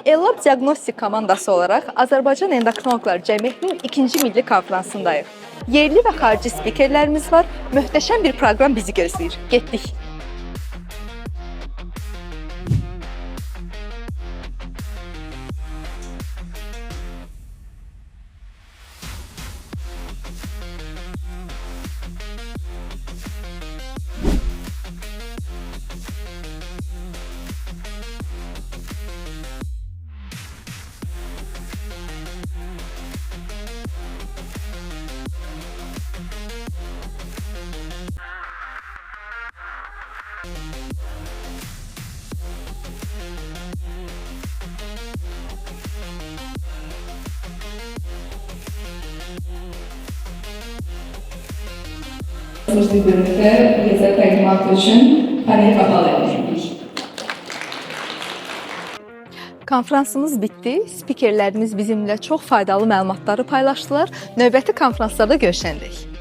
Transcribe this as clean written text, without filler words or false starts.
Ellab Diagnostik komandası olaraq Azərbaycan Endokrinoloqlar Cəmiyyətinin 2-ci milli konfransındayıq. Yerli və xarici spikerlərimiz var, möhtəşəm bir proqram bizi gözləyir. Getdik. Sözlü bölümdə bizə təqdimatı üçün panel qapalı edirik. Konfransımız bitdi. Spikerlərimiz bizimlə çox faydalı məlumatları paylaşdılar. Növbəti konfranslarda görüşəndək.